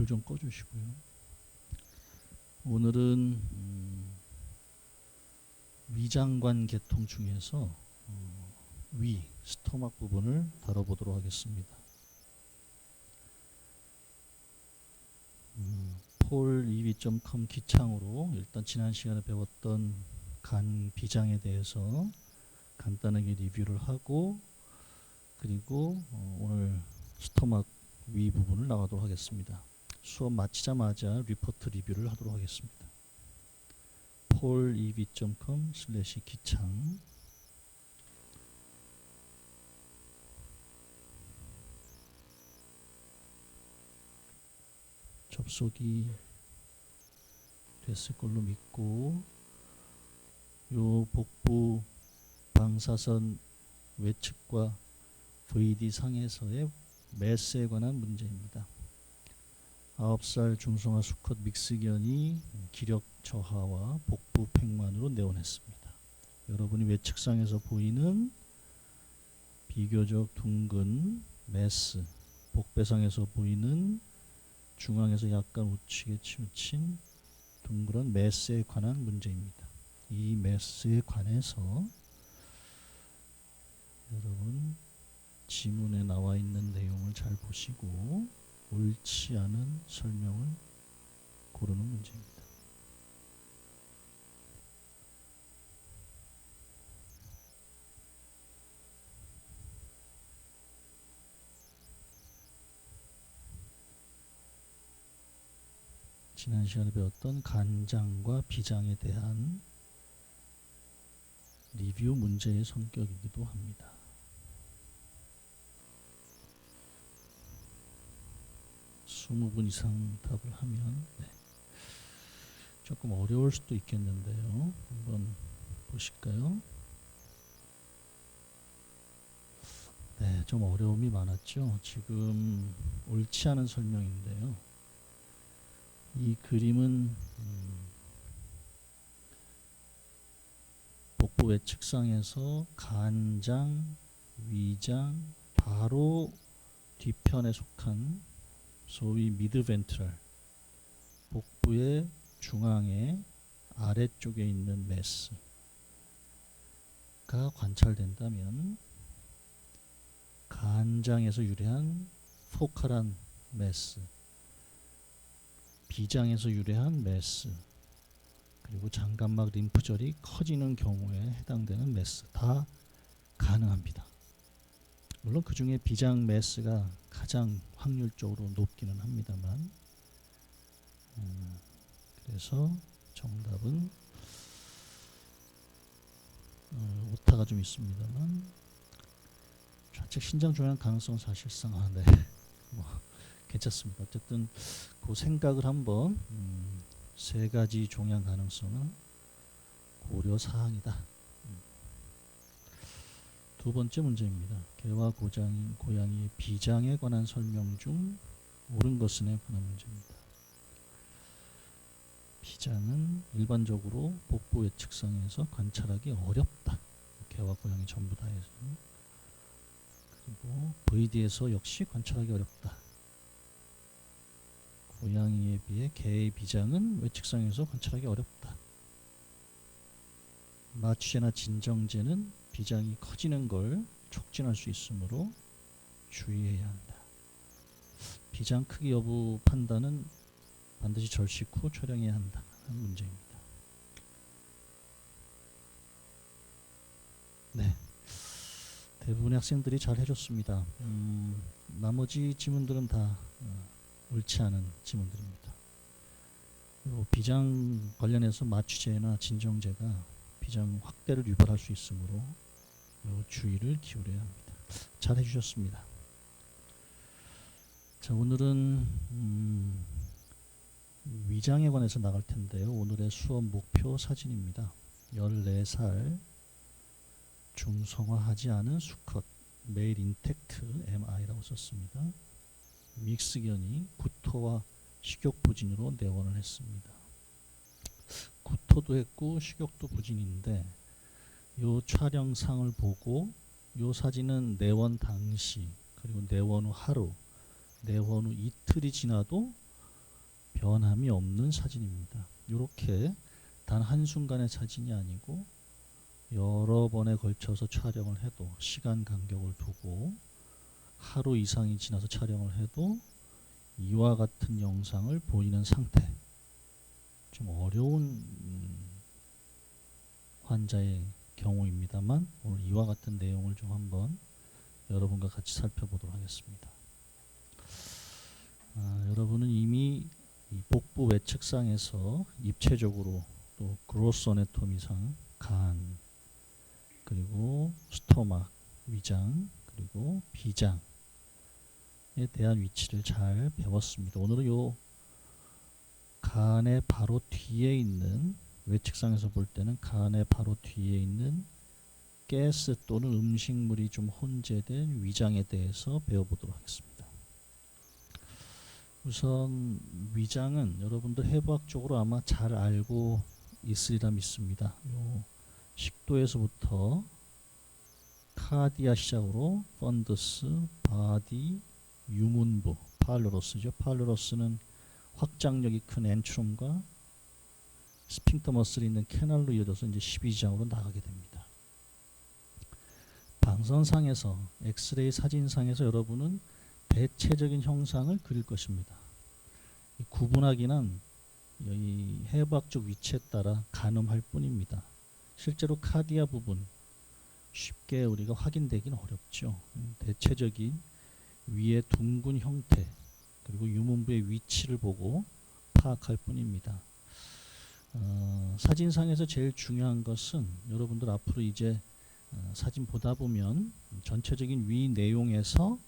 불 좀 꺼주시고요. 오늘은 위장관 계통 중에서 위, 스토막 부분을 다뤄보도록 하겠습니다. polEV.com 기창으로 일단 지난 시간에 배웠던 간 비장에 대해서 간단하게 리뷰를 하고, 그리고 오늘 스토막 위 부분을 나가도록 하겠습니다. 수업 마치자마자 리포트 리뷰를 하도록 하겠습니다. polEV.com/기창 접속이 됐을 걸로 믿고, 요 복부 방사선 외측과 VD 상에서의 매스에 관한 문제입니다. 9살 중성화 수컷 믹스견이 기력 저하와 복부 팽만으로 내원했습니다. 여러분이 외측상에서 보이는 비교적 둥근 매스, 복배상에서 보이는 중앙에서 약간 우측에 치우친 둥그런 매스에 관한 문제입니다. 이 매스에 관해서 여러분 지문에 나와 있는 내용을 잘 보시고 옳지 않은 설명을 고르는 문제입니다. 지난 시간에 배웠던 간장과 비장에 대한 리뷰 문제의 성격이기도 합니다. 스무 분 이상 답을 하면 조금 어려울 수도 있겠는데요. 한번 보실까요? 네, 좀 어려움이 많았죠. 지금 옳지 않은 설명인데요. 이 그림은 복부 외측상에서 간장, 위장 바로 뒤편에 속한 소위 미드 벤트럴, 복부의 중앙에 아래쪽에 있는 매스가 관찰된다면, 간장에서 유래한 포칼한 매스, 비장에서 유래한 매스, 그리고 장관막 림프절이 커지는 경우에 해당되는 매스 다 가능합니다. 물론 그 중에 비장 매스가 가장 확률적으로 높기는 합니다만, 그래서 정답은 오타가 좀 있습니다만 좌측 신장 종양 가능성 사실상 괜찮습니다. 어쨌든 그 생각을 한번 세 가지 종양 가능성은 고려 사항이다. 두 번째 문제입니다. 개와 고양이의 비장에 관한 설명 중 옳은 것은에 관한 문제입니다. 비장은 일반적으로 복부 외측상에서 관찰하기 어렵다. 개와 고양이 전부 다해서. 그리고 VD에서 역시 관찰하기 어렵다. 고양이에 비해 개의 비장은 외측상에서 관찰하기 어렵다. 마취제나 진정제는 비장이 커지는 걸 촉진할 수 있으므로 주의해야 한다. 비장 크기 여부 판단은 반드시 절식 후 촬영해야 한다 하는 문제입니다. 네, 대부분의 학생들이 잘 해줬습니다. 나머지 지문들은 다 옳지 않은 지문들입니다. 비장 관련해서 마취제나 진정제가 비장 확대를 유발할 수 있으므로 주의를 기울여야 합니다. 잘 해주셨습니다. 자, 오늘은 위장에 관해서 나갈 텐데요. 오늘의 수업 목표 사진입니다. 14살 중성화하지 않은 수컷 메일 인텍트 MI라고 썼습니다. 믹스견이 구토와 식욕 부진으로 내원을 했습니다. 구토도 했고 식욕도 부진인데, 요 촬영상을 보고 요 사진은 내원 당시, 그리고 내원 후 하루, 내원 후 이틀이 지나도 변함이 없는 사진입니다. 이렇게 단 한순간의 사진이 아니고 여러 번에 걸쳐서 촬영을 해도, 시간 간격을 두고 하루 이상이 지나서 촬영을 해도 이와 같은 영상을 보이는 상태. 좀 어려운 환자의 경우입니다만 오늘 이와 같은 내용을 좀 한번 여러분과 같이 살펴보도록 하겠습니다. 여러분은 이미 이 복부 외측상에서 입체적으로 또 그로스 어네토미상 간, 그리고 스토막, 위장, 그리고 비장에 대한 위치를 잘 배웠습니다. 오늘은 요 간의 바로 뒤에 있는, 외측상에서 볼 때는 간의 바로 뒤에 있는 가스 또는 음식물이 좀 혼재된 위장에 대해서 배워보도록 하겠습니다. 우선 위장은 여러분들 해부학적으로 아마 잘 알고 있으리라 믿습니다. 요 식도에서부터 카디아 시작으로 펀더스, 바디, 유문부, 팔로로스죠. 팔로로스는 확장력이 큰 엔트롬과 스핑터 머슬이 있는 캐널로 이어져서 이제 12지장으로 나가게 됩니다. 방선상에서, 엑스레이 사진상에서 여러분은 대체적인 형상을 그릴 것입니다. 이 구분하기는 이 해부학적 위치에 따라 가늠할 뿐입니다. 실제로 카디아 부분 쉽게 우리가 확인되기는 어렵죠. 대체적인 위의 둥근 형태, 그리고 유문부의 위치를 보고 파악할 뿐입니다. 사진상에서 제일 중요한 것은 여러분들 앞으로 이제 사진 보다 보면 전체적인 위 내용에서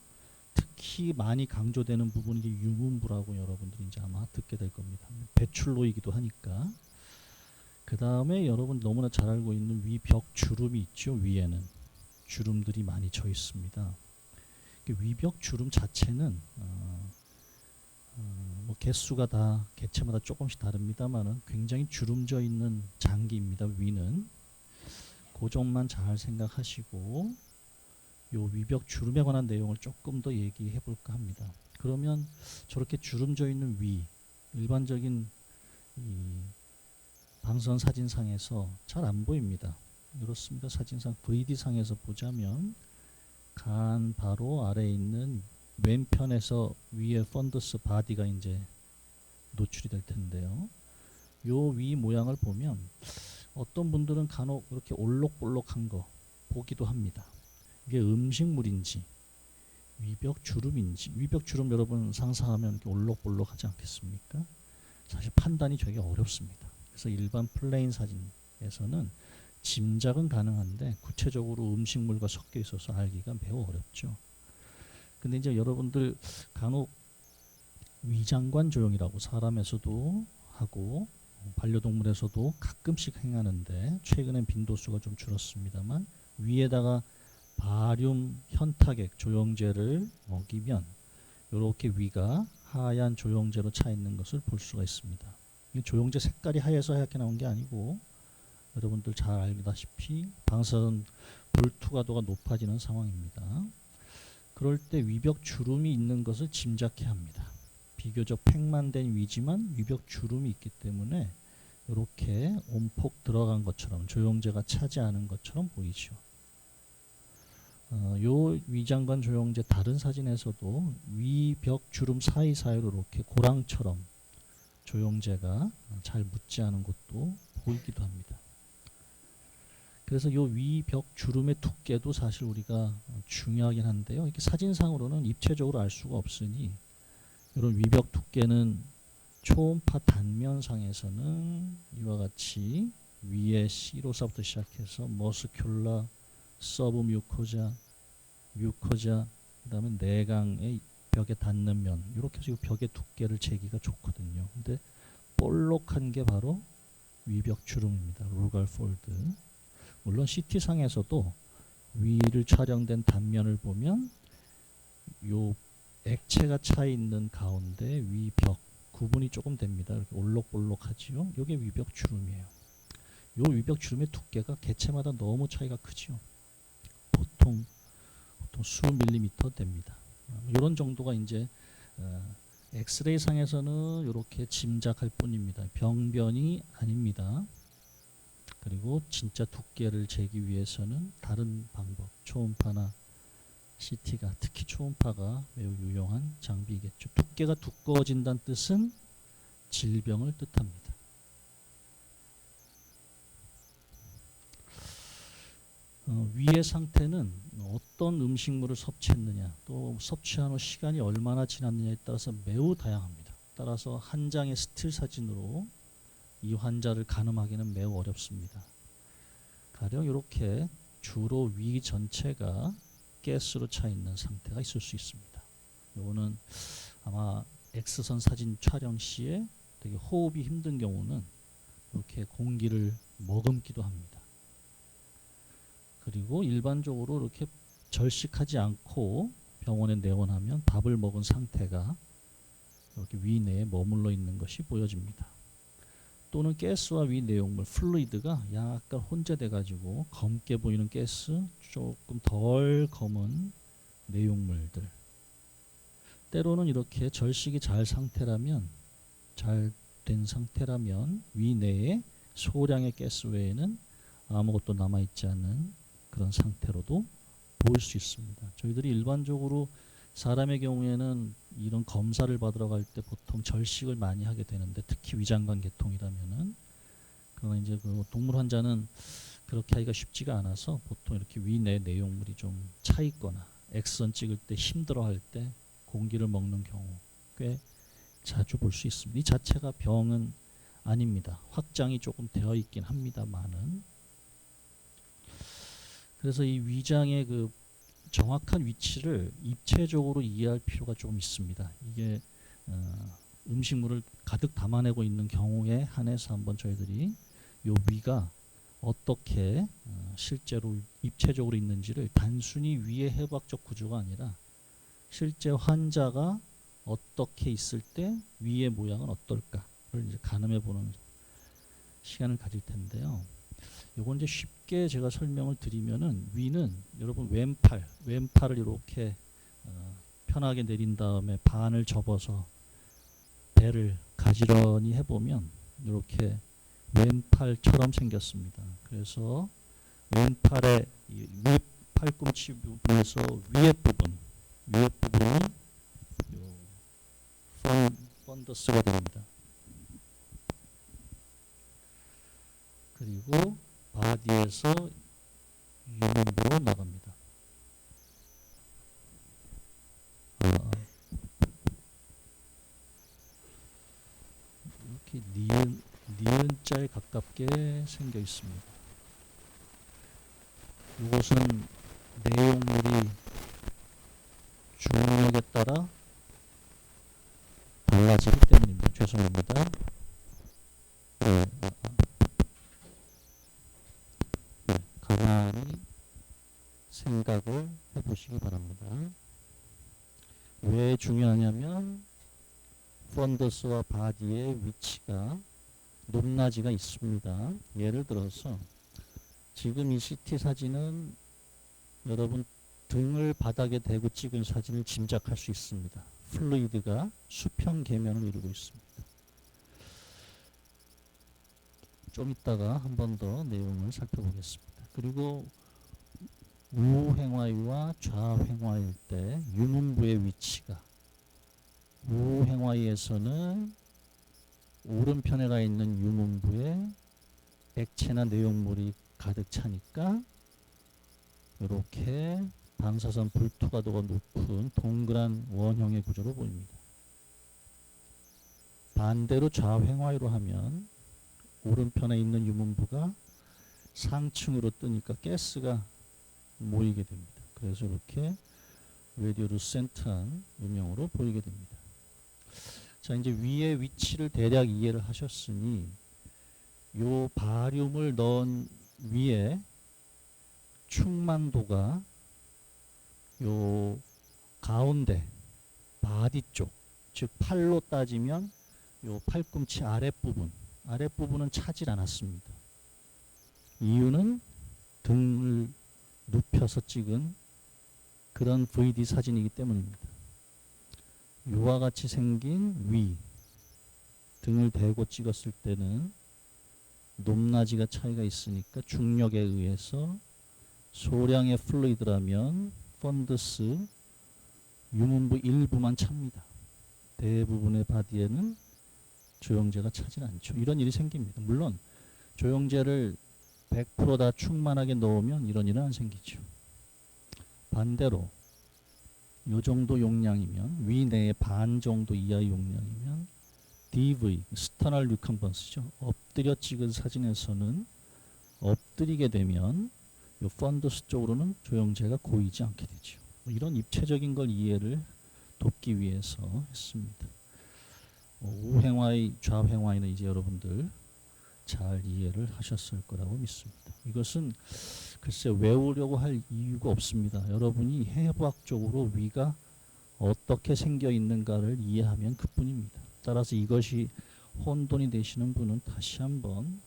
특히 많이 강조되는 부분이 이제 유문부라고 여러분들이 이제 아마 듣게 될 겁니다. 배출로이기도 하니까. 그 다음에 여러분 너무나 잘 알고 있는 위벽 주름이 있죠. 위에는 주름들이 많이 져 있습니다. 위벽 주름 자체는 뭐 개수가 다 개체마다 조금씩 다릅니다만은 굉장히 주름져 있는 장기입니다. 위는 그 점만 잘 생각하시고 요 위벽 주름에 관한 내용을 조금 더 얘기해 볼까 합니다. 그러면 저렇게 주름져 있는 위, 일반적인 이 방선 사진상에서 잘 안 보입니다. 이렇습니다. 사진상 VD상에서 보자면 간 바로 아래에 있는 왼편에서 위에 펀더스 바디가 이제 노출이 될 텐데요. 요 위 모양을 보면 어떤 분들은 간혹 이렇게 올록볼록한 거 보기도 합니다. 이게 음식물인지 위벽 주름인지, 위벽 주름 여러분 상상하면 이렇게 올록볼록하지 않겠습니까? 사실 판단이 되게 어렵습니다. 그래서 일반 플레인 사진에서는 짐작은 가능한데 구체적으로 음식물과 섞여 있어서 알기가 매우 어렵죠. 근데 이제 여러분들 간혹 위장관 조형이라고 사람에서도 하고 반려동물에서도 가끔씩 행하는데 최근엔 빈도수가 좀 줄었습니다만 위에다가 바륨 현타액 조영제를 먹이면 이렇게 위가 하얀 조영제로 차 있는 것을 볼 수가 있습니다. 이 조영제 색깔이 하얘서 하얗게 나온 게 아니고 여러분들 잘 알다시피 방사선 불투과도가 높아지는 상황입니다. 그럴 때 위벽 주름이 있는 것을 짐작해야 합니다. 비교적 팽만된 위지만 위벽 주름이 있기 때문에 이렇게 온폭 들어간 것처럼 조영제가 차지 않은 것처럼 보이죠. 요 위장관 조영제 다른 사진에서도 위벽 주름 사이사이로 이렇게 고랑처럼 조영제가 잘 묻지 않은 것도 보이기도 합니다. 그래서 요 위벽 주름의 두께도 사실 우리가 중요하긴 한데요. 이렇게 사진상으로는 입체적으로 알 수가 없으니 이런 위벽 두께는 초음파 단면상에서는 이와 같이 위에 시로사부터 시작해서 머스큘라, 서브뮤코자, 뮤코자, 그 다음에 내강의 벽에 닿는 면, 이렇게 해서 이 벽의 두께를 재기가 좋거든요. 근데 볼록한 게 바로 위벽 주름입니다. 루갈 폴드. 물론 CT상에서도 위를 촬영된 단면을 보면 요 액체가 차 있는 가운데 위벽 구분이 조금 됩니다. 이렇게 올록볼록하지요. 이게 위벽 주름이에요. 요 위벽 주름의 두께가 개체마다 너무 차이가 크지요. 보통 수 밀리미터 됩니다. 이런 정도가 이제 엑스레이 상에서는 이렇게 짐작할 뿐입니다. 병변이 아닙니다. 그리고 진짜 두께를 재기 위해서는 다른 방법, 초음파나 CT가, 특히 초음파가 매우 유용한 장비겠죠. 두께가 두꺼워진다는 뜻은 질병을 뜻합니다. 위의 상태는 어떤 음식물을 섭취했느냐, 또 섭취한 후 시간이 얼마나 지났느냐에 따라서 매우 다양합니다. 따라서 한 장의 스틸 사진으로 이 환자를 가늠하기는 매우 어렵습니다. 가령 이렇게 주로 위 전체가 가스로 차 있는 상태가 있을 수 있습니다. 이거는 아마 X선 사진 촬영 시에 되게 호흡이 힘든 경우는 이렇게 공기를 머금기도 합니다. 그리고 일반적으로 이렇게 절식하지 않고 병원에 내원하면 밥을 먹은 상태가 이렇게 위 내에 머물러 있는 것이 보여집니다. 또는 가스와 위 내용물, 플루이드가 약간 혼재돼 가지고 검게 보이는 가스, 조금 덜 검은 내용물들. 때로는 이렇게 절식이 잘 된 상태라면 위 내에 소량의 가스 외에는 아무것도 남아있지 않은 그런 상태로도 보일 수 있습니다. 저희들이 일반적으로 사람의 경우에는 이런 검사를 받으러 갈 때 보통 절식을 많이 하게 되는데, 특히 위장관 계통이라면은, 그러나 이제 그 동물 환자는 그렇게 하기가 쉽지가 않아서 보통 이렇게 위내 내용물이 좀 차 있거나 엑스선 찍을 때 힘들어할 때 공기를 먹는 경우 꽤 자주 볼 수 있습니다. 이 자체가 병은 아닙니다. 확장이 조금 되어 있긴 합니다만은. 그래서 이 위장의 그 정확한 위치를 입체적으로 이해할 필요가 좀 있습니다. 이게 음식물을 가득 담아내고 있는 경우에 한해서 한번 저희들이 요 위가 어떻게 실제로 입체적으로 있는지를, 단순히 위의 해부학적 구조가 아니라 실제 환자가 어떻게 있을 때 위의 모양은 어떨까를 이제 가늠해 보는 시간을 가질 텐데요. 요건 이제 쉽게 제가 설명을 드리면은, 위는 여러분 왼팔을 이렇게 편하게 내린 다음에 반을 접어서 배를 가지런히 해보면 이렇게 왼팔처럼 생겼습니다. 그래서 왼팔의 위 팔꿈치 부분에서 위에 부분이 펀더스가 됩니다. 그리고 바디에서 유문부로 나갑니다. 이렇게 니은자에 가깝게 생겨 있습니다. 이것은 내용물이 중력에 따라 달라지기 때문입니다. 죄송합니다. 가만히 생각을 해보시기 바랍니다. 왜 중요하냐면 펀더스와 바디의 위치가 높낮이가 있습니다. 예를 들어서 지금 이 CT 사진은 여러분 등을 바닥에 대고 찍은 사진을 짐작할 수 있습니다. 플루이드가 수평 계면을 이루고 있습니다. 좀 이따가 한 번 더 내용을 살펴보겠습니다. 그리고 우행화위와 좌행화일 때 유문부의 위치가, 우행화위에서는 오른편에 가 있는 유문부에 액체나 내용물이 가득 차니까 이렇게 방사선 불투과도가 높은 동그란 원형의 구조로 보입니다. 반대로 좌행화위로 하면 오른편에 있는 유문부가 상층으로 뜨니까 가스가 모이게 됩니다. 그래서 이렇게 레디오루센트한 음영으로 보이게 됩니다. 자, 이제 위의 위치를 대략 이해를 하셨으니 요 바륨을 넣은 위에 충만도가 요 가운데 바디 쪽, 즉 팔로 따지면 요 팔꿈치 아랫부분은 차질 않았습니다. 이유는 등을 눕혀서 찍은 그런 VD 사진이기 때문입니다. 이와 같이 생긴 위, 등을 대고 찍었을 때는 높낮이가 차이가 있으니까 중력에 의해서 소량의 플루이드라면 펀더스 유문부 일부만 찹니다. 대부분의 바디에는 조영제가 차질 않죠. 이런 일이 생깁니다. 물론 조영제를 100%다 충만하게 넣으면 이런 일은 안 생기죠. 반대로 이 정도 용량이면, 위 내의 반 정도 이하의 용량이면 DV, 스터널 리컴번스죠. 엎드려 찍은 사진에서는 엎드리게 되면 이 펀더스 쪽으로는 조영제가 고이지 않게 되죠. 이런 입체적인 걸 이해를 돕기 위해서 했습니다. 우행화의 좌행화에는 이제 여러분들 잘 이해를 하셨을 거라고 믿습니다. 이것은 글쎄 외우려고 할 이유가 없습니다. 여러분이 해부학적으로 위가 어떻게 생겨 있는가를 이해하면 그뿐입니다. 따라서 이것이 혼돈이 되시는 분은 다시 한번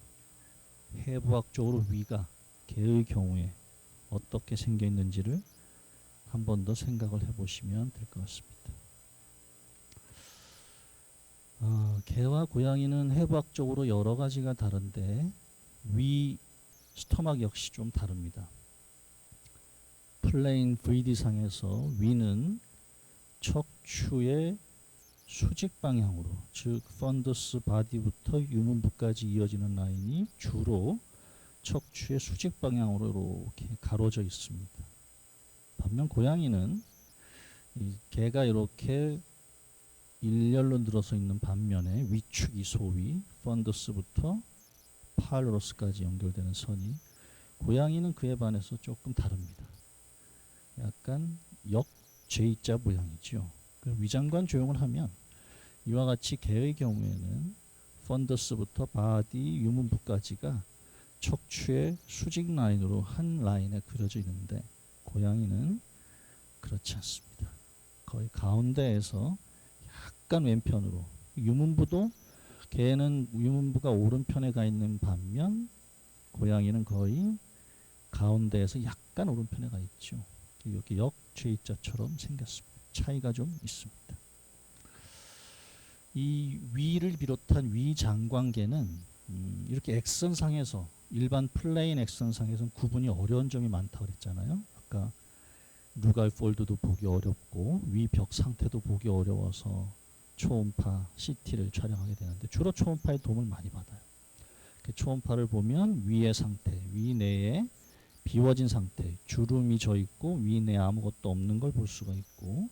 해부학적으로 위가 개의 경우에 어떻게 생겨 있는지를 한 번 더 생각을 해보시면 될 것 같습니다. 개와 고양이는 해부학적으로 여러 가지가 다른데 위 스토막 역시 좀 다릅니다. 플레인 VD상에서 위는 척추의 수직 방향으로, 즉 펀더스 바디부터 유문부까지 이어지는 라인이 주로 척추의 수직 방향으로 이렇게 가로져 있습니다. 반면 고양이는 이 개가 이렇게 일렬로 늘어서 있는 반면에 위축이 소위 펀더스부터 팔로러스까지 연결되는 선이, 고양이는 그에 반해서 조금 다릅니다. 약간 J자 모양이죠. 위장관 조형을 하면 이와 같이 개의 경우에는 펀더스부터 바디 유문부까지가 척추의 수직 라인으로 한 라인에 그려져 있는데 고양이는 그렇지 않습니다. 거의 가운데에서 약간 왼편으로, 유문부도 개는 유문부가 오른편에 가 있는 반면 고양이는 거의 가운데에서 약간 오른편에 가 있죠. 이렇게 J자처럼 생겼습니다. 차이가 좀 있습니다. 이 위를 비롯한 위장관계는 이렇게 X선상에서, 일반 플레인 X선상에서는 구분이 어려운 점이 많다고 그랬잖아요. 아까 루갈 폴드도 보기 어렵고 위벽 상태도 보기 어려워서 초음파 CT를 촬영하게 되는데 주로 초음파의 도움을 많이 받아요. 초음파를 보면 위의 상태, 위 내에 비워진 상태, 주름이 져 있고 위 내에 아무것도 없는 걸 볼 수가 있고,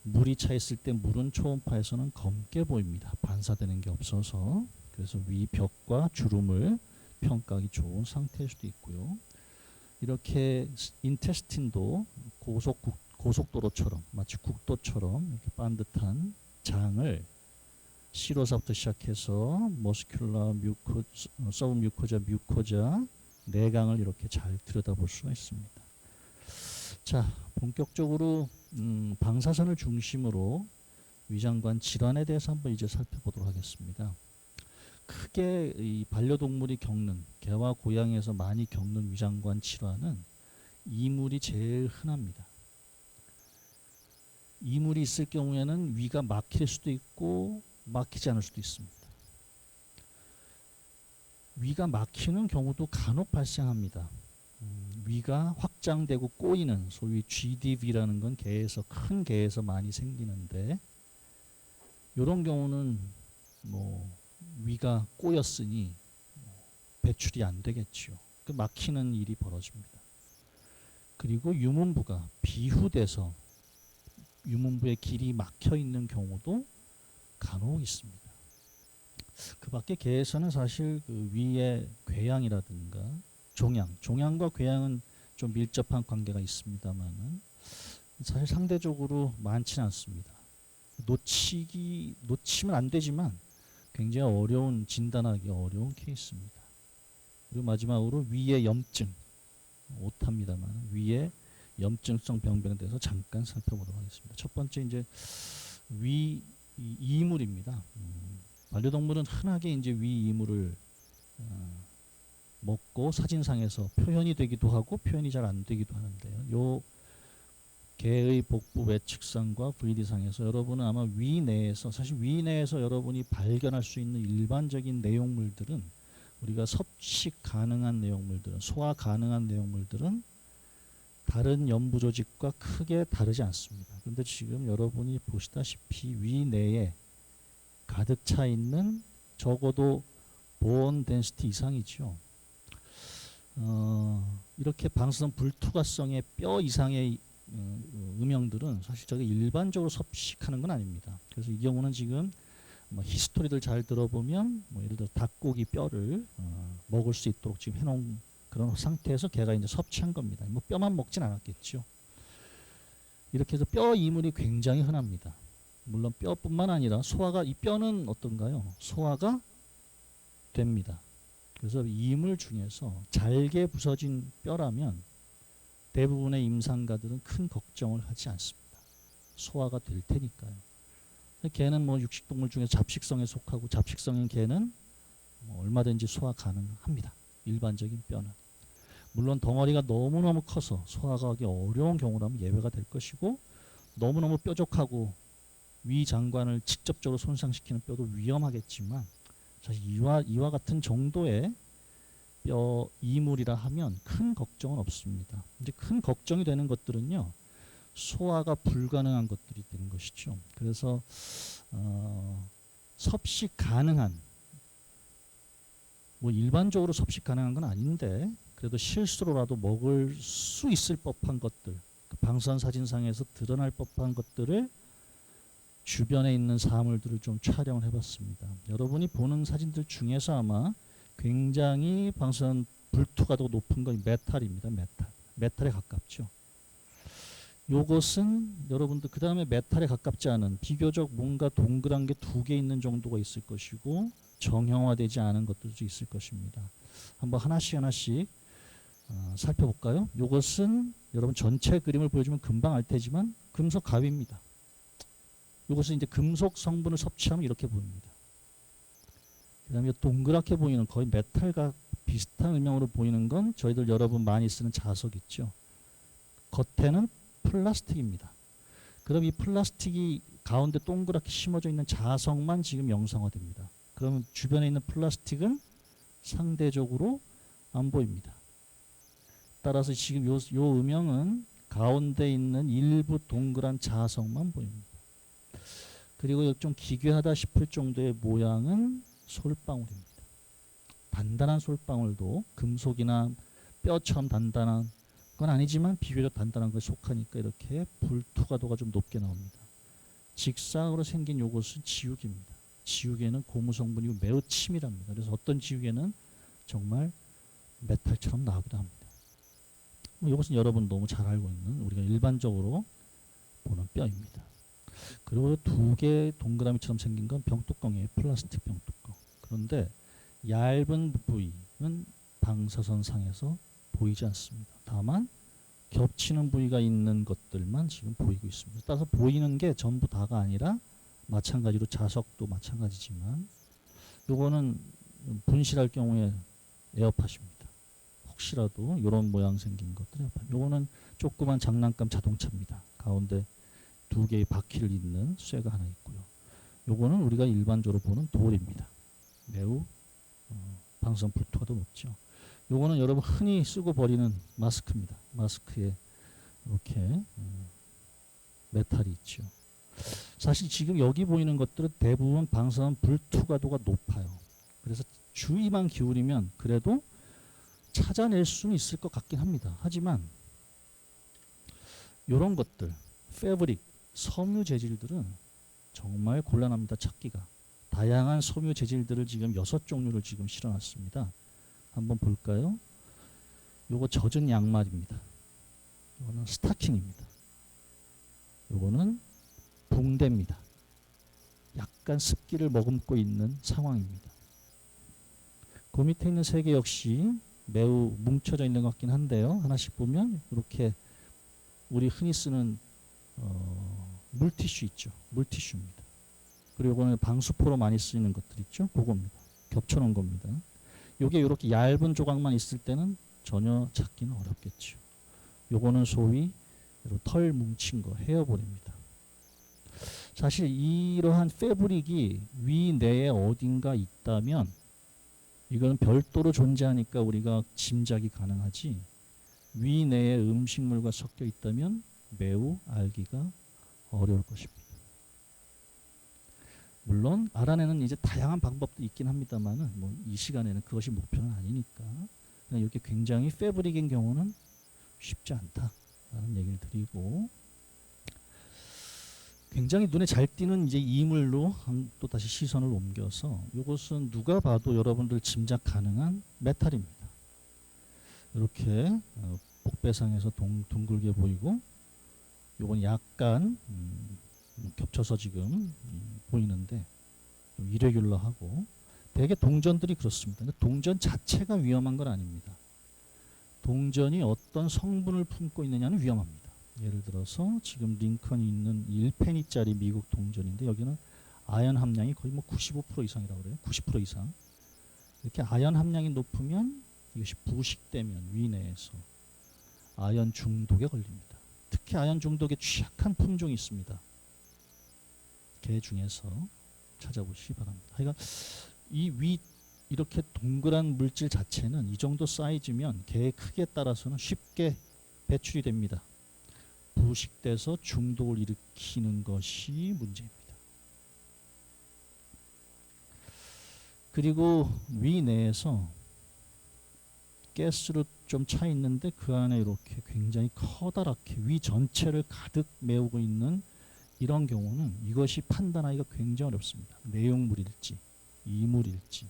물이 차 있을 때 물은 초음파에서는 검게 보입니다. 반사되는 게 없어서. 그래서 위 벽과 주름을 평가하기 좋은 상태일 수도 있고요. 이렇게 인테스틴도 고속도로처럼, 마치 국도처럼 이렇게 반듯한 장을 시로사부터 시작해서 머스큘라, 서브뮤코자, 뮤코자, 내강을 이렇게 잘 들여다볼 수가 있습니다. 자, 본격적으로 방사선을 중심으로 위장관 질환에 대해서 한번 이제 살펴보도록 하겠습니다. 크게 이 반려동물이 겪는, 개와 고양이에서 많이 겪는 위장관 질환은 이물이 제일 흔합니다. 이물이 있을 경우에는 위가 막힐 수도 있고 막히지 않을 수도 있습니다. 위가 막히는 경우도 간혹 발생합니다. 위가 확장되고 꼬이는 소위 GDV라는 건 큰 개에서 많이 생기는데, 이런 경우는 위가 꼬였으니 배출이 안 되겠죠. 막히는 일이 벌어집니다. 그리고 유문부가 비후돼서 유문부의 길이 막혀 있는 경우도 간혹 있습니다. 그 밖에 개에서는 사실 그 위의 궤양이라든가 종양과 궤양은 좀 밀접한 관계가 있습니다만은 사실 상대적으로 많지는 않습니다. 놓치면 안 되지만 굉장히 진단하기 어려운 케이스입니다. 그리고 마지막으로 위의 염증, 오탑니다만 위의 염증성 병변에 대해서 잠깐 살펴보도록 하겠습니다. 첫 번째 이제 위 이물입니다. 반려동물은 흔하게 이제 위 이물을 먹고 사진상에서 표현이 되기도 하고 표현이 잘 안 되기도 하는데요. 요 개의 복부 외측상과 VD상에서 여러분은 아마 위내에서, 사실 위내에서 여러분이 발견할 수 있는 일반적인 내용물들은, 우리가 섭식 가능한 내용물들은, 소화 가능한 내용물들은 다른 연부 조직과 크게 다르지 않습니다. 그런데 지금 여러분이 보시다시피 위내에 가득 차 있는, 적어도 본 덴시티 이상이죠. 이렇게 방사선 불투과성의 뼈 이상의 음영들은 사실 저게 일반적으로 섭식하는 건 아닙니다. 그래서 이 경우는 지금 뭐 히스토리들 잘 들어보면 뭐 예를 들어 닭고기 뼈를 먹을 수 있도록 지금 해놓은 그런 상태에서 걔가 이제 섭취한 겁니다. 뭐 뼈만 먹진 않았겠죠. 이렇게 해서 뼈 이물이 굉장히 흔합니다. 물론 뼈뿐만 아니라 소화가, 이 뼈는 어떤가요? 소화가 됩니다. 그래서 이물 중에서 잘게 부서진 뼈라면 대부분의 임상가들은 큰 걱정을 하지 않습니다. 소화가 될 테니까요. 개는 뭐 육식동물 중에 잡식성에 속하고, 잡식성인 개는 뭐 얼마든지 소화 가능합니다. 일반적인 뼈는. 물론 덩어리가 너무너무 커서 소화가 하기 어려운 경우라면 예외가 될 것이고, 너무너무 뾰족하고 위장관을 직접적으로 손상시키는 뼈도 위험하겠지만, 사실 이와 같은 정도의 뼈 이물이라 하면 큰 걱정은 없습니다. 이제 큰 걱정이 되는 것들은요, 소화가 불가능한 것들이 되는 것이죠. 그래서 섭식 가능한, 뭐 일반적으로 섭식 가능한 건 아닌데 그래도 실수로라도 먹을 수 있을 법한 것들, 그 방사선 사진상에서 드러날 법한 것들을 주변에 있는 사물들을 좀 촬영을 해봤습니다. 여러분이 보는 사진들 중에서 아마 굉장히 방사선 불투과도가 높은 건 메탈입니다. 메탈에 가깝죠. 요것은 여러분들, 그 다음에 메탈에 가깝지 않은 비교적 뭔가 동그란 게 2개 있는 정도가 있을 것이고, 정형화되지 않은 것들도 있을 것입니다. 한번 하나씩 살펴볼까요? 요것은 여러분 전체 그림을 보여주면 금방 알 테지만 금속 가위입니다. 이것은 이제 금속 성분을 섭취하면 이렇게 보입니다. 그 다음에 동그랗게 보이는, 거의 메탈과 비슷한 음영으로 보이는 건 저희들 여러분 많이 쓰는 자석 있죠. 겉에는 플라스틱입니다. 그럼 이 플라스틱이 가운데 동그랗게 심어져 있는 자석만 지금 영상화됩니다. 그러면 주변에 있는 플라스틱은 상대적으로 안 보입니다. 따라서 지금 요 음영은 가운데 있는 일부 동그란 자석만 보입니다. 그리고 좀 기괴하다 싶을 정도의 모양은 솔방울입니다. 단단한 솔방울도 금속이나 뼈처럼 단단한 건 아니지만 비교적 단단한 것에 속하니까 이렇게 불투과도가 좀 높게 나옵니다. 직사각으로 생긴 요것은 지우개입니다. 지우개는 고무 성분이고 매우 치밀합니다. 그래서 어떤 지우개는 정말 메탈처럼 나오기도 합니다. 이것은 여러분 너무 잘 알고 있는, 우리가 일반적으로 보는 뼈입니다. 그리고 2개 동그라미처럼 생긴 건 병뚜껑이에요. 플라스틱 병뚜껑. 그런데 얇은 부위는 방사선상에서 보이지 않습니다. 다만 겹치는 부위가 있는 것들만 지금 보이고 있습니다. 따라서 보이는 게 전부 다가 아니라, 마찬가지로 자석도 마찬가지지만, 요거는 분실할 경우에 에어팟입니다. 혹시라도 이런 모양 생긴 것들 에어팟. 요거는 조그만 장난감 자동차입니다. 가운데 2개의 바퀴를 잇는 쇠가 하나 있고요. 요거는 우리가 일반적으로 보는 돌입니다. 매우 방사선 불투과도 높죠. 요거는 여러분 흔히 쓰고 버리는 마스크입니다. 마스크에 이렇게 메탈이 있죠. 사실 지금 여기 보이는 것들은 대부분 방사선 불투과도가 높아요. 그래서 주의만 기울이면 그래도 찾아낼 수는 있을 것 같긴 합니다. 하지만 이런 것들, 패브릭, 섬유 재질들은 정말 곤란합니다. 찾기가. 다양한 섬유 재질들을 지금 6종류를 지금 실어놨습니다. 한번 볼까요? 요거 젖은 양말입니다. 요거는 스타킹입니다. 요거는 붕대입니다. 약간 습기를 머금고 있는 상황입니다. 그 밑에 있는 3개 역시 매우 뭉쳐져 있는 것 같긴 한데요. 하나씩 보면 이렇게 우리 흔히 쓰는 물티슈 있죠. 물티슈입니다. 그리고 이거는 방수포로 많이 쓰이는 것들 있죠. 그겁니다. 겹쳐놓은 겁니다. 요게 이렇게 얇은 조각만 있을 때는 전혀 찾기는 어렵겠죠. 요거는 소위 털 뭉친 거 헤어볼입니다. 사실 이러한 패브릭이 위 내에 어딘가 있다면 이거는 별도로 존재하니까 우리가 짐작이 가능하지, 위 내에 음식물과 섞여 있다면 매우 알기가 어려울 것입니다. 물론 알아내는 이제 다양한 방법도 있긴 합니다만은 뭐 이 시간에는 그것이 목표는 아니니까 그냥 이렇게 굉장히 패브릭인 경우는 쉽지 않다라는 얘기를 드리고, 굉장히 눈에 잘 띄는 이제 이물로 또 다시 시선을 옮겨서 이것은 누가 봐도 여러분들 짐작 가능한 메탈입니다. 이렇게 복배상에서 둥글게 보이고 요건 약간 겹쳐서 지금 보이는데 좀 이레귤러하고, 대개 동전들이 그렇습니다. 근데 동전 자체가 위험한 건 아닙니다. 동전이 어떤 성분을 품고 있느냐는 위험합니다. 예를 들어서 지금 링컨이 있는 1페니짜리 미국 동전인데 여기는 아연 함량이 거의 뭐 95% 이상이라고 그래요. 90% 이상. 이렇게 아연 함량이 높으면 이것이 부식되면 위 내에서 아연 중독에 걸립니다. 특히 아연 중독에 취약한 품종이 있습니다. 개 중에서 찾아보시기 바랍니다. 그러니까 이 위 이렇게 동그란 물질 자체는 이 정도 사이즈면 개의 크기에 따라서는 쉽게 배출이 됩니다. 부식돼서 중독을 일으키는 것이 문제입니다. 그리고 위 내에서 가스로 좀 차 있는데 그 안에 이렇게 굉장히 커다랗게 위 전체를 가득 메우고 있는 이런 경우는 이것이 판단하기가 굉장히 어렵습니다. 내용물일지 이물일지.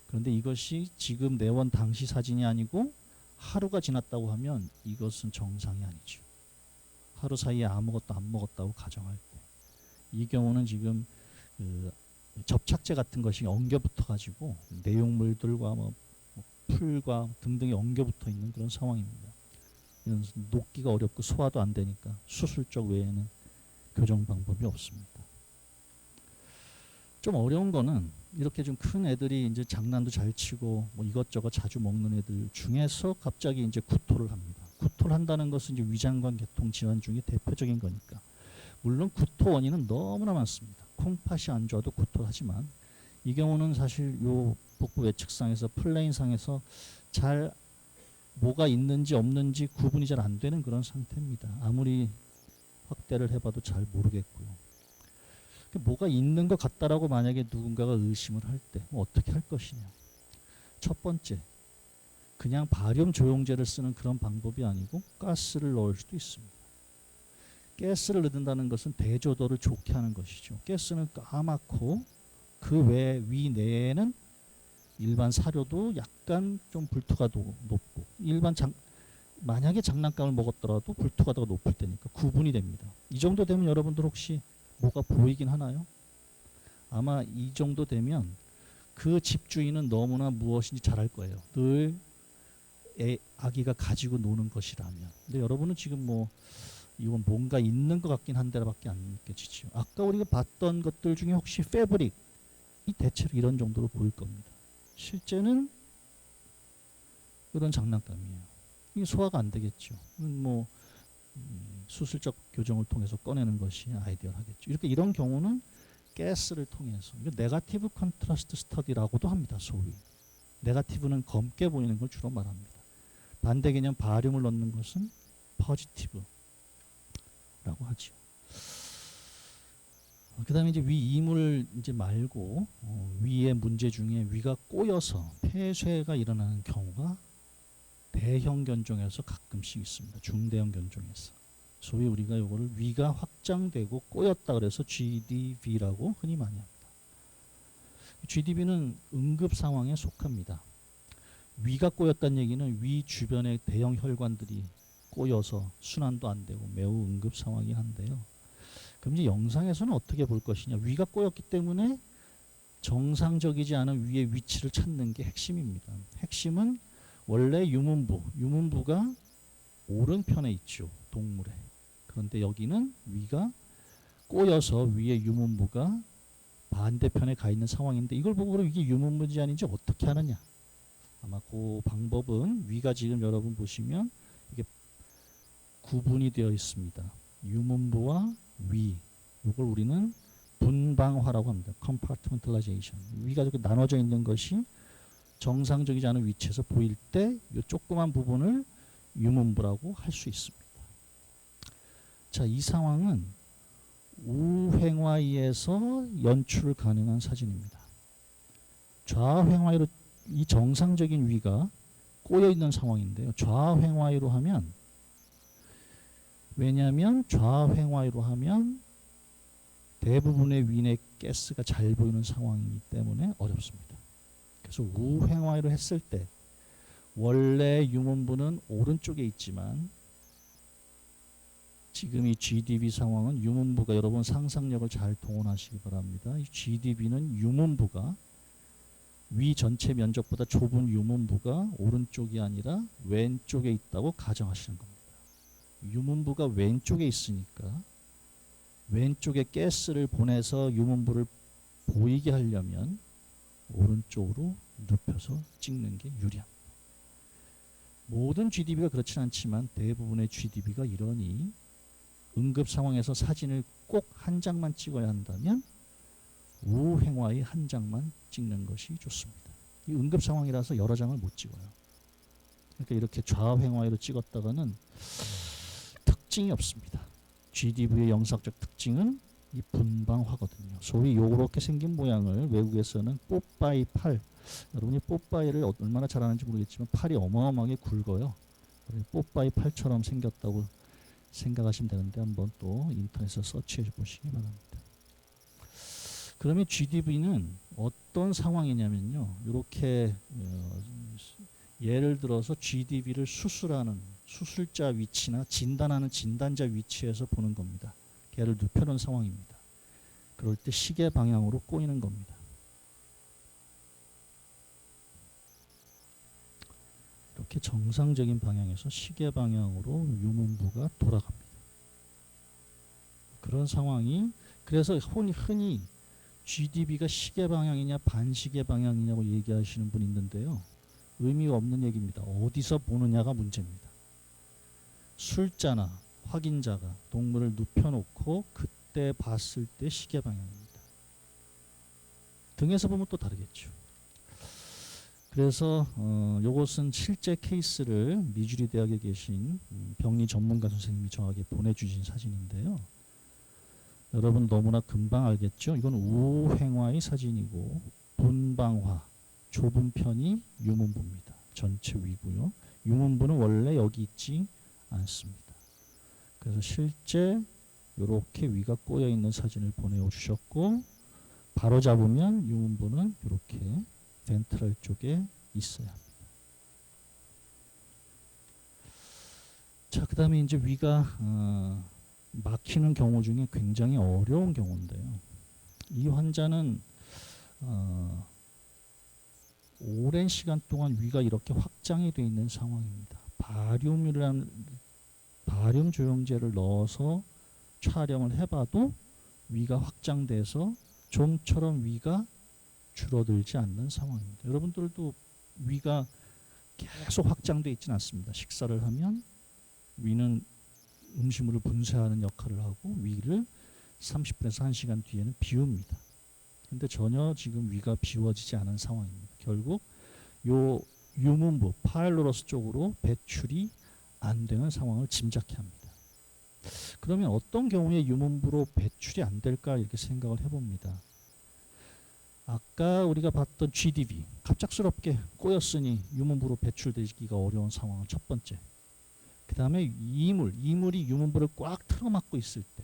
그런데 이것이 지금 내원 당시 사진이 아니고 하루가 지났다고 하면 이것은 정상이 아니죠. 하루 사이에 아무것도 안 먹었다고 가정할 때 이 경우는 지금 접착제 같은 것이 엉겨 붙어 가지고 내용물들과 뭐 풀과 등등이 엉겨 붙어 있는 그런 상황입니다. 이런 녹기가 어렵고 소화도 안 되니까 수술적 외에는 교정 방법이 없습니다. 좀 어려운 거는 이렇게 좀 큰 애들이 이제 장난도 잘 치고 뭐 이것저것 자주 먹는 애들 중에서 갑자기 이제 구토를 합니다. 구토를 한다는 것은 이제 위장관 계통 질환 중에 대표적인 거니까. 물론 구토 원인은 너무나 많습니다. 콩팥이 안 좋아도 구토를 하지만 이 경우는 사실 요 복부 외측상에서 플레인상에서 잘 뭐가 있는지 없는지 구분이 잘 안 되는 그런 상태입니다. 아무리 확대를 해봐도 잘 모르겠고요. 뭐가 있는 것 같다라고 만약에 누군가가 의심을 할 때 어떻게 할 것이냐. 첫 번째, 그냥 바륨 조영제를 쓰는 그런 방법이 아니고 가스를 넣을 수도 있습니다. 가스를 넣는다는 것은 대조도를 좋게 하는 것이죠. 가스는 까맣고 그 외 위 내에는 일반 사료도 약간 좀 불투가 높고, 만약에 장난감을 먹었더라도 불투가 더 높을 때니까 구분이 됩니다. 이 정도 되면 여러분들 혹시 뭐가 보이긴 하나요? 아마 이 정도 되면 그 집주인은 너무나 무엇인지 잘할 거예요. 늘 아기가 가지고 노는 것이라면. 근데 여러분은 지금 뭐 이건 뭔가 있는 것 같긴 한데밖에 안 느껴지죠. 아까 우리가 봤던 것들 중에 혹시 패브릭, 이 대체로 이런 정도로 보일 겁니다. 실제는 이런 장난감이에요. 이게 소화가 안 되겠죠. 뭐 수술적 교정을 통해서 꺼내는 것이 아이디어하겠죠. 이렇게 이런 경우는 가스를 통해서, 이거 네거티브 컨트라스트 스터디라고도 합니다. 소위 네거티브는 검게 보이는 걸 주로 말합니다. 반대 개념 바륨을 넣는 것은 포지티브라고 하죠. 그다음에 이제 위 이물 이제 말고 위의 문제 중에 위가 꼬여서 폐쇄가 일어나는 경우가 대형 견종에서 가끔씩 있습니다. 중대형 견종에서. 소위 우리가 이거를 위가 확장되고 꼬였다 그래서 GDV라고 흔히 많이 합니다. GDV는 응급 상황에 속합니다. 위가 꼬였다는 얘기는 위 주변의 대형 혈관들이 꼬여서 순환도 안 되고 매우 응급 상황이 한데요. 그럼 이제 영상에서는 어떻게 볼 것이냐. 위가 꼬였기 때문에 정상적이지 않은 위의 위치를 찾는 게 핵심입니다. 핵심은 원래 유문부가 오른편에 있죠. 동물에. 그런데 여기는 위가 꼬여서 위의 유문부가 반대편에 가 있는 상황인데 이걸 보고 그럼 이게 유문부인지 아닌지 어떻게 하느냐. 아마 그 방법은 위가 지금 여러분 보시면 이게 구분이 되어 있습니다. 유문부와 위, 이걸 우리는 분방화라고 합니다. compartmentalization. 위가 이렇게 나눠져 있는 것이 정상적이지 않은 위치에서 보일 때 이 조그만 부분을 유문부라고 할 수 있습니다. 자, 이 상황은 우횡화에서 연출 가능한 사진입니다. 좌횡화로 이 정상적인 위가 꼬여 있는 상황인데요. 좌횡화로 하면, 왜냐하면 좌횡화로 하면 대부분의 위내 가스가 잘 보이는 상황이기 때문에 어렵습니다. 그래서 우횡화로 했을 때 원래 유문부는 오른쪽에 있지만 지금 이 GDB 상황은 유문부가, 여러분 상상력을 잘 동원하시기 바랍니다. 이 GDB는 유문부가 위 전체 면적보다 좁은 유문부가 오른쪽이 아니라 왼쪽에 있다고 가정하시는 겁니다. 유문부가 왼쪽에 있으니까 왼쪽에 가스를 보내서 유문부를 보이게 하려면 오른쪽으로 눕혀서 찍는 게 유리합니다. 모든 GDB가 그렇진 않지만 대부분의 GDB가 이러니 응급 상황에서 사진을 꼭 한 장만 찍어야 한다면 우횡화의 한 장만 찍는 것이 좋습니다. 이 응급 상황이라서 여러 장을 못 찍어요. 그러니까 이렇게 좌횡화로 찍었다가는 특징이 없습니다. GDV의 영상적 특징은 이 분방화거든요. 소위 이렇게 생긴 모양을 외국에서는 뽀빠이 팔, 여러분이 뽀빠이를 얼마나 잘 아는지 모르겠지만 팔이 어마어마하게 굵어요. 뽀빠이 팔처럼 생겼다고 생각하시면 되는데 한번 또 인터넷에서 서치해 보시기 바랍니다. 그러면 GDV는 어떤 상황이냐면요. 이렇게 예를 들어서 GDV를 수술하는 수술자 위치나 진단하는 진단자 위치에서 보는 겁니다. 걔를 눕혀놓은 상황입니다. 그럴 때 시계 방향으로 꼬이는 겁니다. 이렇게 정상적인 방향에서 시계 방향으로 유문부가 돌아갑니다. 그런 상황이, 그래서 흔히 GDB가 시계 방향이냐 반시계 방향이냐고 얘기하시는 분이 있는데요. 의미가 없는 얘기입니다. 어디서 보느냐가 문제입니다. 술자나 확인자가 동물을 눕혀놓고 그때 봤을 때 시계 방향입니다. 등에서 보면 또 다르겠죠. 그래서 이것은 실제 케이스를 미주리 대학에 계신 병리 전문가 선생님이 저에게 보내주신 사진인데요. 여러분 너무나 금방 알겠죠? 이건 우횡화의 사진이고 분방화, 좁은 편이 유문부입니다. 전체 위고요. 유문부는 원래 여기 있지 않습니다. 그래서 실제 이렇게 위가 꼬여 있는 사진을 보내주셨고, 바로 잡으면 유문부는 이렇게 벤트럴 쪽에 있어야 합니다. 자, 그 다음에 이제 위가 막히는 경우 중에 굉장히 어려운 경우인데요. 이 환자는 오랜 시간 동안 위가 이렇게 확장이 되어 있는 상황입니다. 바륨 조영제를 넣어서 촬영을 해봐도 위가 확장돼서 좀처럼 위가 줄어들지 않는 상황입니다. 여러분들도 위가 계속 확장되어 있지는 않습니다. 식사를 하면 위는 음식물을 분쇄하는 역할을 하고 위를 30분에서 1시간 뒤에는 비웁니다. 근데 전혀 지금 위가 비워지지 않은 상황입니다. 결국 요 유문부 파일로러스 쪽으로 배출이 안 되는 상황을 짐작해야 합니다. 그러면 어떤 경우에 유문부로 배출이 안 될까 이렇게 생각을 해봅니다. 아까 우리가 봤던 GDB 갑작스럽게 꼬였으니 유문부로 배출되기가 어려운 상황은 첫 번째. 그 다음에 이물이 유문부를 꽉 틀어막고 있을 때.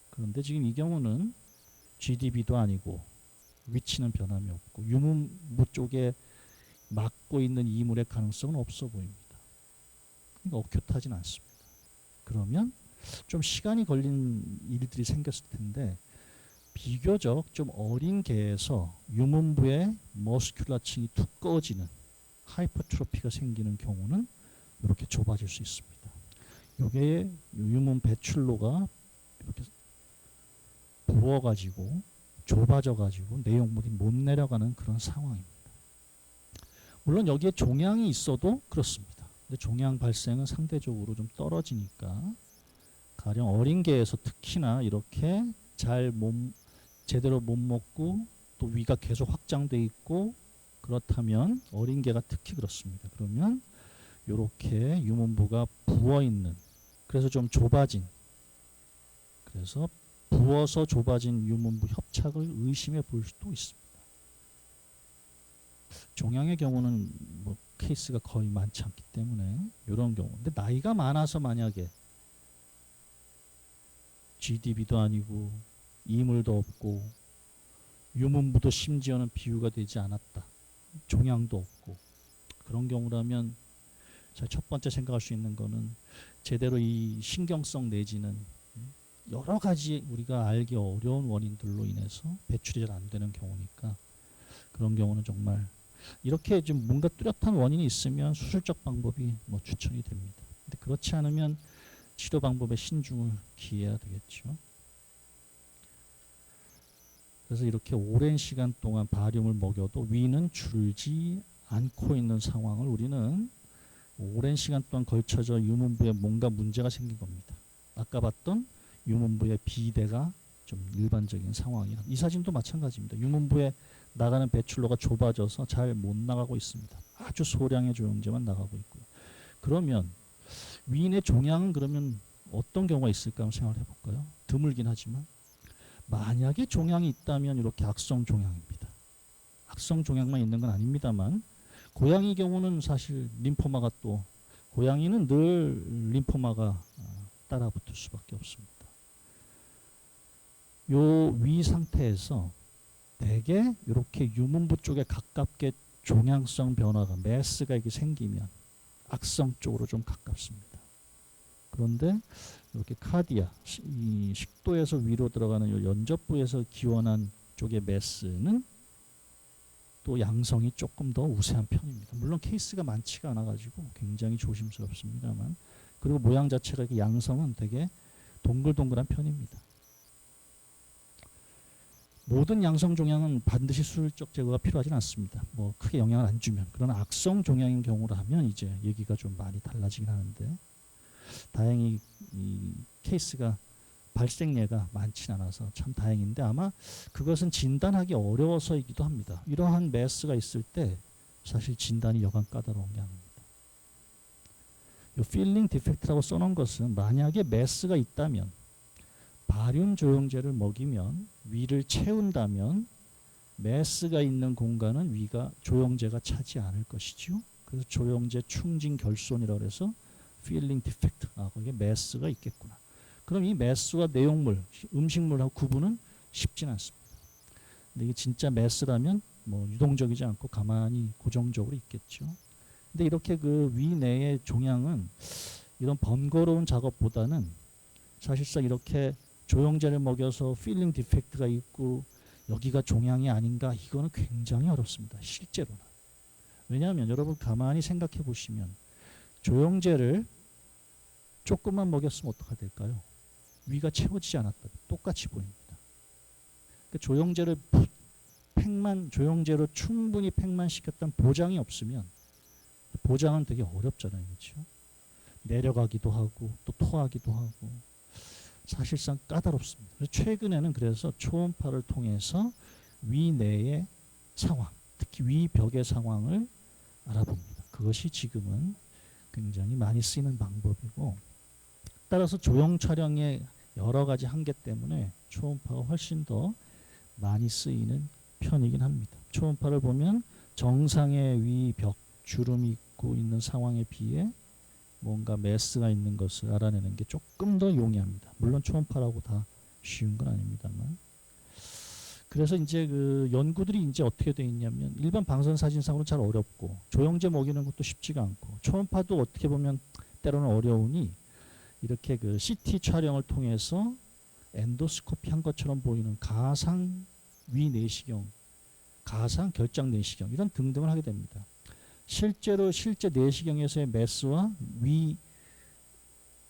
그런데 지금 이 경우는 GDB도 아니고 위치는 변함이 없고 유문부 쪽에 막고 있는 이물의 가능성은 없어 보입니다. 그러니까 억큐트하진 않습니다. 그러면 좀 시간이 걸린 일들이 생겼을 텐데 비교적 좀 어린 개에서 유문부의 머스큘라층이 두꺼워지는 하이퍼트로피가 생기는 경우는 이렇게 좁아질 수 있습니다. 이게 유문 배출로가 이렇게 부어가지고 좁아져가지고 내용물이 못 내려가는 그런 상황입니다. 물론 여기에 종양이 있어도 그렇습니다. 근데 종양 발생은 상대적으로 좀 떨어지니까 가령 어린 개에서 특히나 이렇게 제대로 못 먹고 또 위가 계속 확장돼 있고 그렇다면 어린 개가 특히 그렇습니다. 그러면 이렇게 유문부가 부어 있는, 그래서 좀 좁아진, 그래서 부어서 좁아진 유문부 협착을 의심해 볼 수도 있습니다. 종양의 경우는 뭐 케이스가 거의 많지 않기 때문에 이런 경우. 근데 나이가 많아서 만약에 GDB도 아니고 이물도 없고 유문부도 심지어는 비유가 되지 않았다, 종양도 없고, 그런 경우라면 자, 첫 번째 생각할 수 있는 거는 제대로 이 신경성 내지는 여러 가지 우리가 알기 어려운 원인들로 인해서 배출이 잘 안 되는 경우니까, 그런 경우는 정말 이렇게 좀 뭔가 뚜렷한 원인이 있으면 수술적 방법이 뭐 추천이 됩니다. 근데 그렇지 않으면 치료 방법에 신중을 기해야 되겠죠. 그래서 이렇게 오랜 시간 동안 바리움을 먹여도 위는 줄지 않고 있는 상황을 우리는 오랜 시간 동안 걸쳐져 유문부에 뭔가 문제가 생긴 겁니다. 아까 봤던 유문부의 비대가 좀 일반적인 상황이라, 이 사진도 마찬가지입니다. 유문부에 나가는 배출로가 좁아져서 잘 못 나가고 있습니다. 아주 소량의 조영제만 나가고 있고요. 그러면 위인의 종양은 그러면 어떤 경우가 있을까 한번 생각을 해볼까요? 드물긴 하지만 만약에 종양이 있다면 이렇게 악성 종양입니다. 악성 종양만 있는 건 아닙니다만, 고양이 경우는 사실 림포마가 또, 고양이는 늘 림포마가 따라붙을 수밖에 없습니다. 요 위 상태에서 대개 이렇게 유문부 쪽에 가깝게 종양성 변화가, 매스가 이게 생기면 악성 쪽으로 좀 가깝습니다. 그런데 이렇게 카디아, 이 식도에서 위로 들어가는 요 연접부에서 기원한 쪽의 매스는 또 양성이 조금 더 우세한 편입니다. 물론 케이스가 많지가 않아가지고 굉장히 조심스럽습니다만, 그리고 모양 자체가 이렇게 양성은 되게 동글동글한 편입니다. 모든 양성 종양은 반드시 수술적 제거가 필요하지는 않습니다. 뭐 크게 영향을 안 주면. 그러나 악성 종양인 경우라면 이제 얘기가 좀 많이 달라지긴 하는데, 다행히 이 케이스가 발생례가 많지는 않아서 참 다행인데, 아마 그것은 진단하기 어려워서이기도 합니다. 이러한 매스가 있을 때 사실 진단이 여간 까다로운 게 아닙니다. 이 필링 디펙트라고 써놓은 것은 만약에 매스가 있다면 바륨 조영제를 먹이면 위를 채운다면 매스가 있는 공간은 위가 조영제가 차지 않을 것이죠. 그래서 조영제 충진 결손이라고 해서 필링 디펙트, 거기에 매스가 있겠구나. 그럼 이 매스와 내용물, 음식물하고 구분은 쉽진 않습니다. 근데 이게 진짜 매스라면 뭐 유동적이지 않고 가만히 고정적으로 있겠죠. 근데 이렇게 그 위 내의 종양은 이런 번거로운 작업보다는 사실상 이렇게 조영제를 먹여서 필링 디펙트가 있고 여기가 종양이 아닌가, 이거는 굉장히 어렵습니다. 실제로는. 왜냐하면 여러분 가만히 생각해 보시면 조영제를 조금만 먹였으면 어떻게 될까요? 위가 채워지지 않았다. 똑같이 보입니다. 그러니까 조영제로 충분히 팩만 시켰다는 보장이 없으면, 보장은 되게 어렵잖아요. 그렇죠? 내려가기도 하고 또 토하기도 하고 사실상 까다롭습니다. 그래서 최근에는 그래서 초음파를 통해서 위 내의 상황, 특히 위 벽의 상황을 알아봅니다. 그것이 지금은 굉장히 많이 쓰이는 방법이고, 따라서 조영 촬영의 여러 가지 한계 때문에 초음파가 훨씬 더 많이 쓰이는 편이긴 합니다. 초음파를 보면 정상의 위 벽, 주름이 있고 있는 상황에 비해 뭔가 매스가 있는 것을 알아내는 게 조금 더 용이합니다. 물론 초음파라고 다 쉬운 건 아닙니다만. 그래서 이제 그 연구들이 이제 어떻게 되어 있냐면, 일반 방사선 사진상으로는 잘 어렵고 조영제 먹이는 것도 쉽지가 않고, 초음파도 어떻게 보면 때로는 어려우니 이렇게 그 CT 촬영을 통해서 엔도스코피 한 것처럼 보이는 가상 위 내시경, 가상 결장 내시경 이런 등등을 하게 됩니다. 실제 내시경에서의 매스와 위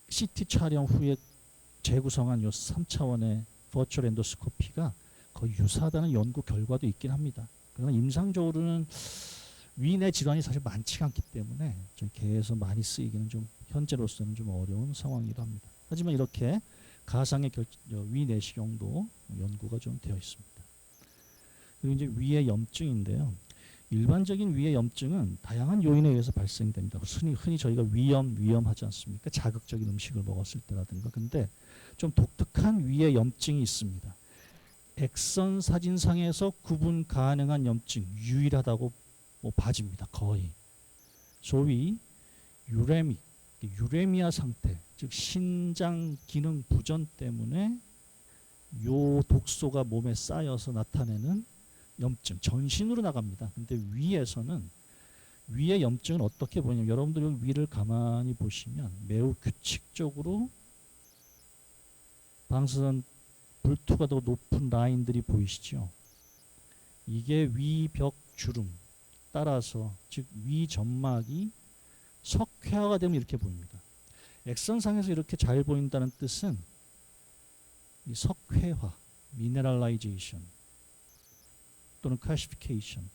CT 촬영 후에 재구성한 요 3차원의 버추얼 엔도스코피가 거의 유사하다는 연구 결과도 있긴 합니다. 그러나 임상적으로는 위내 질환이 사실 많지가 않기 때문에 좀 개에서 많이 쓰이기는 좀 현재로서는 좀 어려운 상황이기도 합니다. 하지만 이렇게 가상의 위 내시경도 연구가 좀 되어 있습니다. 그리고 이제 위의 염증인데요. 일반적인 위의 염증은 다양한 요인에 의해서 발생됩니다. 흔히 저희가 위염하지 않습니까? 자극적인 음식을 먹었을 때라든가. 근데 좀 독특한 위의 염증이 있습니다. 엑선 사진상에서 구분 가능한 염증, 유일하다고 봐집니다. 거의. 소위 유레미아 상태, 즉 신장 기능 부전 때문에 요 독소가 몸에 쌓여서 나타내는 염증, 전신으로 나갑니다. 근데 위에서는 위의 염증은 어떻게 보냐면 여러분들 위를 가만히 보시면 매우 규칙적으로 방사선 불투가 더 높은 라인들이 보이시죠? 이게 위벽 주름 따라서 즉 위점막이 석회화가 되면 이렇게 보입니다. 엑선상에서 이렇게 잘 보인다는 뜻은 이 석회화, 미네랄라이제이션 또는 클래시피케이션,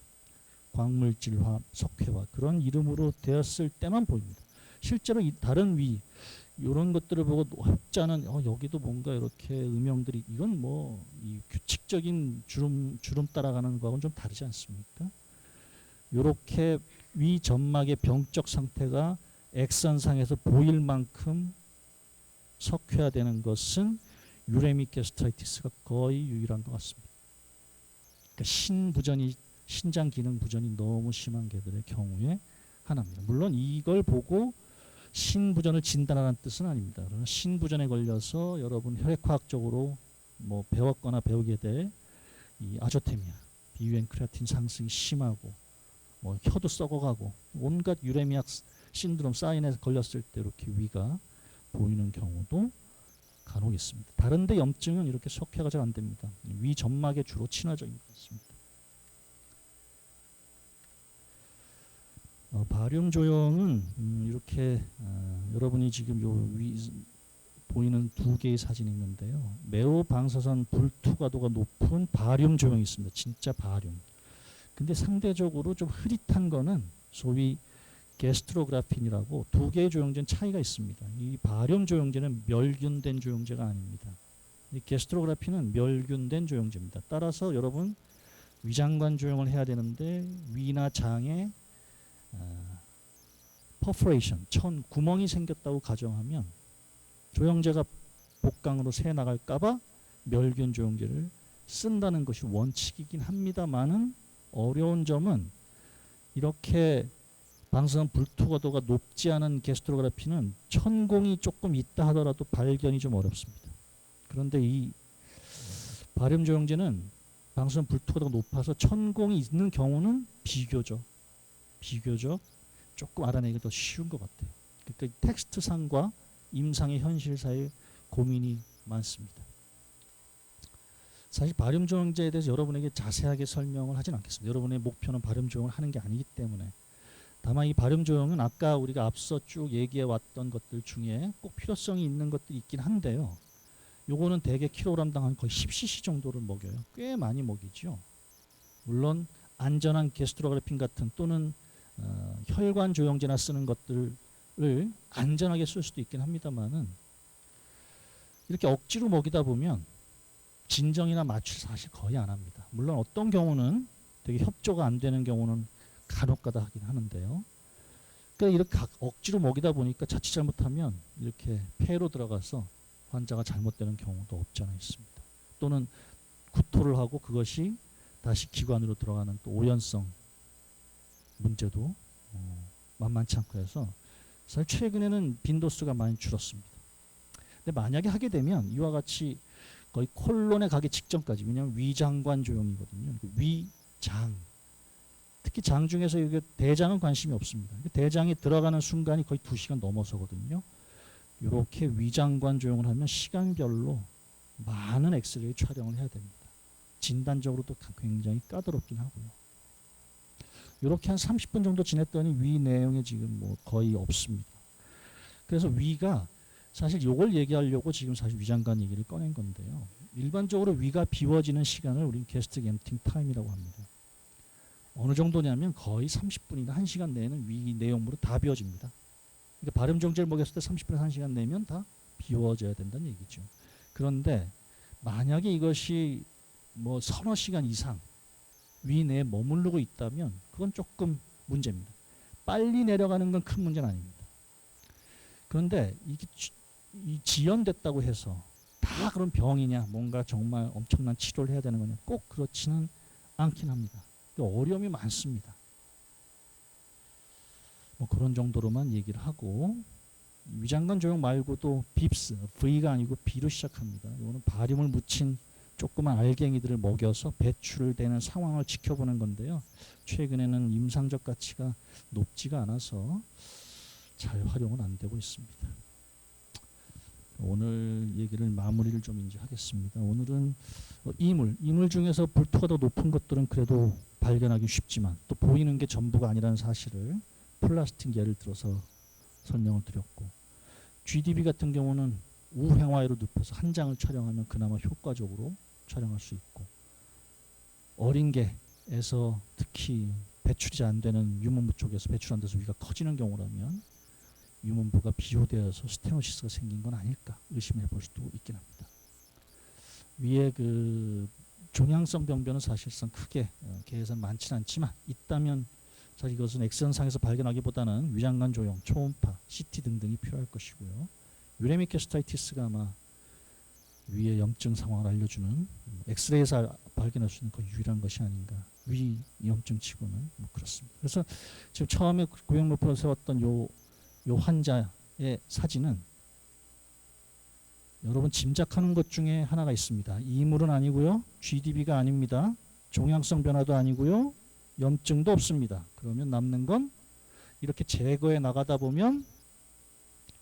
광물질화, 석회화 그런 이름으로 되었을 때만 보입니다. 실제로 이 다른 위 이런 것들을 보고 혹자는 여기도 뭔가 이렇게 음영들이 이건 뭐 이 규칙적인 주름 따라가는 거하고는 좀 다르지 않습니까? 이렇게 위 점막의 병적 상태가 엑선상에서 보일 만큼 석회화되는 것은 유레믹 게스트라이티스가 거의 유일한 것 같습니다. 그러니까 신장 기능 부전이 너무 심한 개들의 경우에 하나입니다. 물론 이걸 보고 신부전을 진단하라는 뜻은 아닙니다. 그러나 신부전에 걸려서 여러분 혈액화학적으로 뭐 배웠거나 배우게 될 이 아조테미아, 비유엔 크레아틴 상승이 심하고 뭐 혀도 썩어가고 온갖 유레미악 신드롬 사인에 걸렸을 때 이렇게 위가 보이는 경우도 간혹 있습니다. 다른데 염증은 이렇게 석회가 잘 안 됩니다. 위 점막에 주로 친화적인 것 같습니다. 바륨 조형은 이렇게 여러분이 지금 요 위 보이는 두 개의 사진이 있는데요. 매우 방사선 불투과도가 높은 바륨 조형이 있습니다. 진짜 바륨. 근데 상대적으로 좀 흐릿한 거는 소위 게스트로그라핀이라고 두 개의 조형제는 차이가 있습니다. 이 바륨 조형제는 멸균된 조형제가 아닙니다. 이 게스트로그라핀은 멸균된 조형제입니다. 따라서 여러분 위장관 조형을 해야 되는데 위나 장에 퍼포레이션, 구멍이 생겼다고 가정하면 조형제가 복강으로 새 나갈까봐 멸균 조형제를 쓴다는 것이 원칙이긴 합니다만은 어려운 점은 이렇게 방사선 불투과도가 높지 않은 게스트로그라피는 천공이 조금 있다 하더라도 발견이 좀 어렵습니다. 그런데 이 바륨 조형제는 방사선 불투과도가 높아서 천공이 있는 경우는 비교적 조금 알아내기가 더 쉬운 것 같아요. 그러니까 텍스트상과 임상의 현실 사이에 고민이 많습니다. 사실 바륨 조형제에 대해서 여러분에게 자세하게 설명을 하진 않겠습니다. 여러분의 목표는 바륨 조형을 하는 게 아니기 때문에. 다만 이 바륨 조형은 아까 우리가 앞서 쭉 얘기해 왔던 것들 중에 꼭 필요성이 있는 것들이 있긴 한데요. 요거는 대개 킬로그램당 한 거의 10cc 정도를 먹여요. 꽤 많이 먹이죠. 물론 안전한 게스트로그라핀 같은 또는 혈관 조형제나 쓰는 것들을 안전하게 쓸 수도 있긴 합니다만은 이렇게 억지로 먹이다 보면 진정이나 마취를 사실 거의 안 합니다. 물론 어떤 경우는 되게 협조가 안 되는 경우는 간혹가다 하긴 하는데요. 그러니까 이렇게 억지로 먹이다 보니까 자칫 잘못하면 이렇게 폐로 들어가서 환자가 잘못되는 경우도 없지 않아 있습니다. 또는 구토를 하고 그것이 다시 기관으로 들어가는 또 오연성 문제도 만만치 않고 해서 사실 최근에는 빈도수가 많이 줄었습니다. 근데 만약에 하게 되면 이와 같이 거의 콜론에 가기 직전까지, 왜냐하면 위장관 조형이거든요. 위장, 특히 장 중에서 이게 대장은 관심이 없습니다. 대장이 들어가는 순간이 거의 2시간 넘어서거든요. 이렇게 위장관 조형을 하면 시간별로 많은 엑스레이 촬영을 해야 됩니다. 진단적으로도 굉장히 까다롭긴 하고요. 이렇게 한 30분 정도 지냈더니 위 내용이 지금 뭐 거의 없습니다. 그래서 위가 사실 이걸 얘기하려고 지금 사실 위장관 얘기를 꺼낸 건데요. 일반적으로 위가 비워지는 시간을 우리는 게스트릭 엠프팅 타임이라고 합니다. 어느 정도냐면 거의 30분이나 1시간 내에는 위 내용물은 다 비워집니다. 그러니까 발음 정제를 먹였을 때 30분에서 1시간 내면 다 비워져야 된다는 얘기죠. 그런데 만약에 이것이 뭐 서너 시간 이상 위 내에 머무르고 있다면 그건 조금 문제입니다. 빨리 내려가는 건 큰 문제는 아닙니다. 그런데 이게 지연됐다고 해서 다 그런 병이냐, 뭔가 정말 엄청난 치료를 해야 되는 거냐, 꼭 그렇지는 않긴 합니다. 어려움이 많습니다. 뭐 그런 정도로만 얘기를 하고, 위장관 조형 말고도 빕스, V가 아니고 B로 시작합니다. 이거는 바림을 묻힌 조그만 알갱이들을 먹여서 배출되는 상황을 지켜보는 건데요. 최근에는 임상적 가치가 높지가 않아서 잘 활용은 안 되고 있습니다. 오늘 얘기를 마무리를 좀 이제 하겠습니다. 오늘은 이물 중에서 불토가 더 높은 것들은 그래도 발견하기 쉽지만 또 보이는 게 전부가 아니라는 사실을 플라스틱 예를 들어서 설명을 드렸고, GDB 같은 경우는 우행화율을 높여서 한 장을 촬영하면 그나마 효과적으로 촬영할 수 있고, 어린 개에서 특히 배출이 안 되는 유문부 쪽에서 배출 안 돼서 위가 커지는 경우라면 유문부가 비호되어서 스테노시스가 생긴 건 아닐까 의심해 볼 수도 있긴 합니다. 위에 그 종양성 병변은 사실상 크게 개에서는 많지는 않지만 있다면 사실 이것은 엑스선상에서 발견하기보다는 위장관 조형, 초음파, CT 등등이 필요할 것이고요. 유레믹 게스타이티스가 아마 위의 염증 상황을 알려주는 엑스레이에서 발견할 수 있는 그 유일한 것이 아닌가. 위 염증치고는 뭐 그렇습니다. 그래서 지금 처음에 고형로프로 세웠던 요 환자의 사진은 여러분 짐작하는 것 중에 하나가 있습니다. 이물은 아니고요. GDB가 아닙니다. 종양성 변화도 아니고요. 염증도 없습니다. 그러면 남는 건 이렇게 제거해 나가다 보면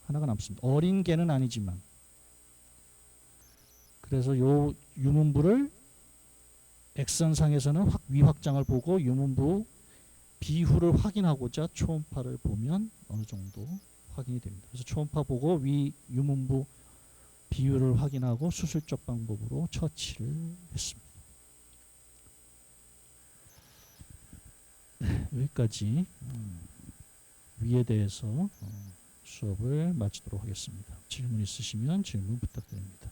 하나가 남습니다. 어린 개는 아니지만. 그래서 요 유문부를 엑선상에서는 위 확장을 보고 유문부 비후를 확인하고자 초음파를 보면 어느 정도 확인이 됩니다. 그래서 초음파 보고 위 유문부 비율을 확인하고 수술적 방법으로 처치를 했습니다. 네, 여기까지 위에 대해서 수업을 마치도록 하겠습니다. 질문 있으시면 질문 부탁드립니다.